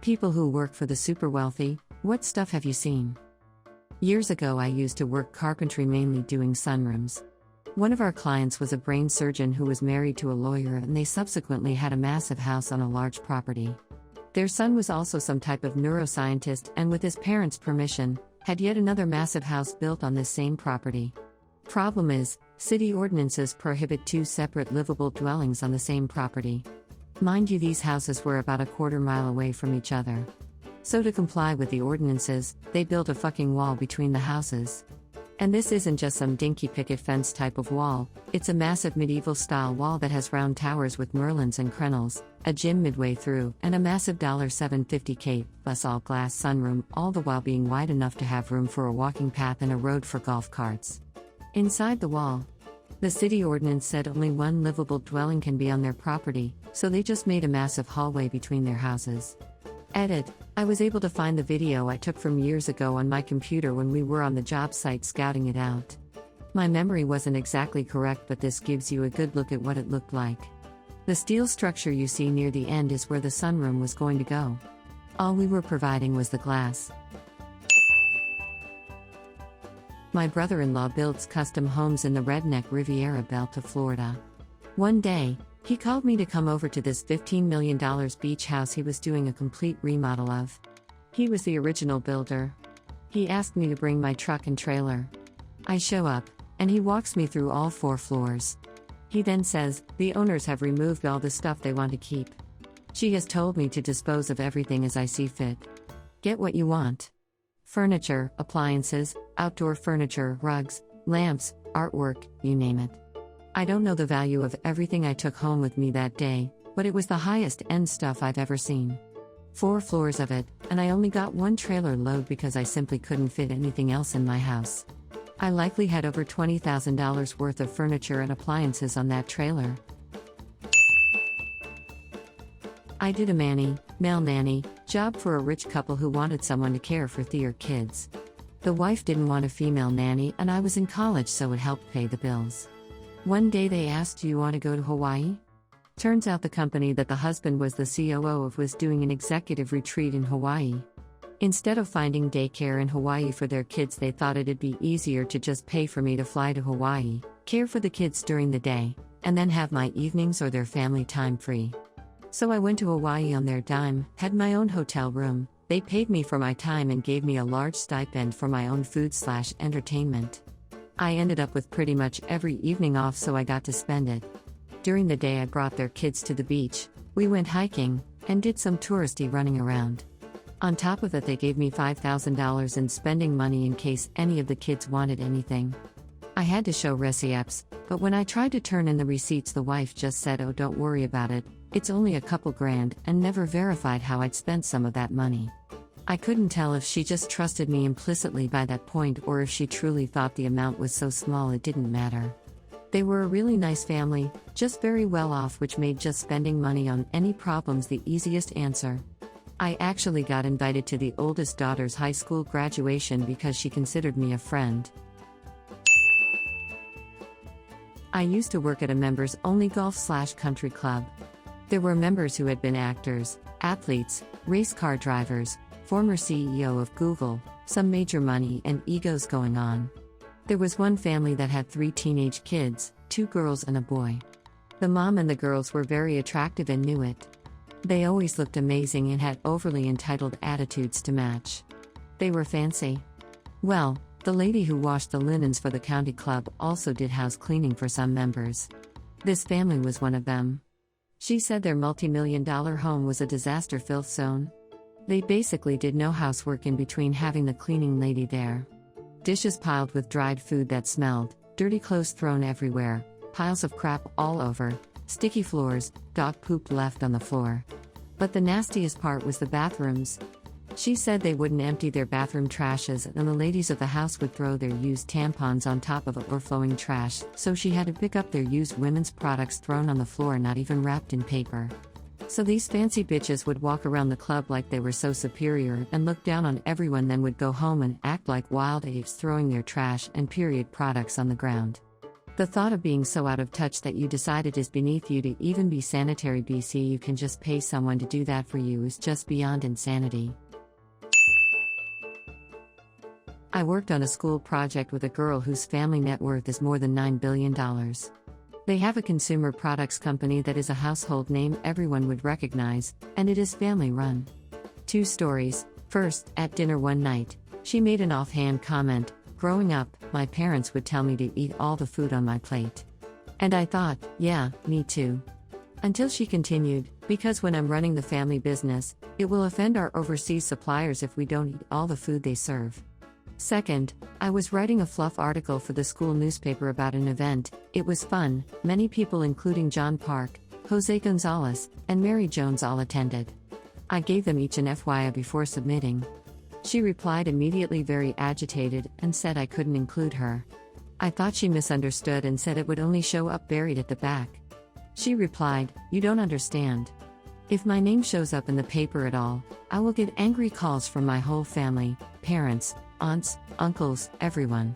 People who work for the super wealthy, what stuff have you seen? Years ago, I used to work carpentry, mainly doing sunrooms. One of our clients was a brain surgeon who was married to a lawyer, and they subsequently had a massive house on a large property. Their son was also some type of neuroscientist, and with his parents' permission, had yet another massive house built on this same property. Problem is, city ordinances prohibit two separate livable dwellings on the same property. Mind you, these houses were about a quarter-mile away from each other. So to comply with the ordinances, they built a fucking wall between the houses. And this isn't just some dinky picket fence type of wall, it's a massive medieval-style wall that has round towers with merlins and crenels, a gym midway through, and a massive $750K plus all-glass sunroom, all the while being wide enough to have room for a walking path and a road for golf carts. Inside the wall, the city ordinance said only one livable dwelling can be on their property, so they just made a massive hallway between their houses. Edit: I was able to find the video I took from years ago on my computer when we were on the job site scouting it out. My memory wasn't exactly correct, but this gives you a good look at what it looked like. The steel structure you see near the end is where the sunroom was going to go. All we were providing was the glass. My brother-in-law builds custom homes in the redneck Riviera belt of Florida. One day, he called me to come over to this $15 million beach house he was doing a complete remodel of. He was the original builder. He asked me to bring my truck and trailer. I show up, and he walks me through all 4 floors. He then says, the owners have removed all the stuff they want to keep. She has told me to dispose of everything as I see fit. Get what you want. Furniture, appliances, outdoor furniture, rugs, lamps, artwork, you name it. I don't know the value of everything I took home with me that day, but it was the highest end stuff I've ever seen. 4 floors of it, and I only got 1 trailer load because I simply couldn't fit anything else in my house. I likely had over $20,000 worth of furniture and appliances on that trailer. I did a male nanny, job for a rich couple who wanted someone to care for their kids. The wife didn't want a female nanny, and I was in college, so it helped pay the bills. One day they asked, do you want to go to Hawaii? Turns out the company that the husband was the COO of was doing an executive retreat in Hawaii. Instead of finding daycare in Hawaii for their kids, they thought it'd be easier to just pay for me to fly to Hawaii, care for the kids during the day, and then have my evenings or their family time free. So I went to Hawaii on their dime, had my own hotel room, they paid me for my time and gave me a large stipend for my own food/entertainment. I ended up with pretty much every evening off, so I got to spend it. During the day I brought their kids to the beach, we went hiking, and did some touristy running around. On top of it, they gave me $5,000 in spending money in case any of the kids wanted anything. I had to show receipts, but when I tried to turn in the receipts, the wife just said, oh, don't worry about it, it's only a couple grand, and never verified how I'd spent some of that money. I couldn't tell if she just trusted me implicitly by that point, or if she truly thought the amount was so small it didn't matter. They were a really nice family, just very well off, which made just spending money on any problems the easiest answer. I actually got invited to the oldest daughter's high school graduation because she considered me a friend. I used to work at a members-only golf/country club. There were members who had been actors, athletes, race car drivers, former CEO of Google, some major money and egos going on. There was one family that had 3 teenage kids, 2 girls and a boy. The mom and the girls were very attractive and knew it. They always looked amazing and had overly entitled attitudes to match. They were fancy. Well, the lady who washed the linens for the county club also did house cleaning for some members. This family was one of them. She said their multi-million-dollar home was a disaster filth zone. They basically did no housework in between having the cleaning lady there. Dishes piled with dried food that smelled, dirty clothes thrown everywhere, piles of crap all over, sticky floors, dog poop left on the floor. But the nastiest part was the bathrooms. She said they wouldn't empty their bathroom trashes, and the ladies of the house would throw their used tampons on top of overflowing trash, so she had to pick up their used women's products thrown on the floor, not even wrapped in paper. So these fancy bitches would walk around the club like they were so superior and look down on everyone, then would go home and act like wild apes throwing their trash and period products on the ground. The thought of being so out of touch that you decide it is beneath you to even be sanitary BC you can just pay someone to do that for you is just beyond insanity. I worked on a school project with a girl whose family net worth is more than $9 billion. They have a consumer products company that is a household name everyone would recognize, and it is family run. 2 stories. First, at dinner one night, she made an offhand comment, "Growing up, my parents would tell me to eat all the food on my plate." And I thought, yeah, me too. Until she continued, "Because when I'm running the family business, it will offend our overseas suppliers if we don't eat all the food they serve." Second, I was writing a fluff article for the school newspaper about an event. It was fun, many people including John Park, Jose Gonzalez, and Mary Jones all attended. I gave them each an FYI before submitting. She replied immediately very agitated and said I couldn't include her. I thought she misunderstood and said it would only show up buried at the back. She replied, "You don't understand. If my name shows up in the paper at all, I will get angry calls from my whole family, parents, aunts, uncles, everyone."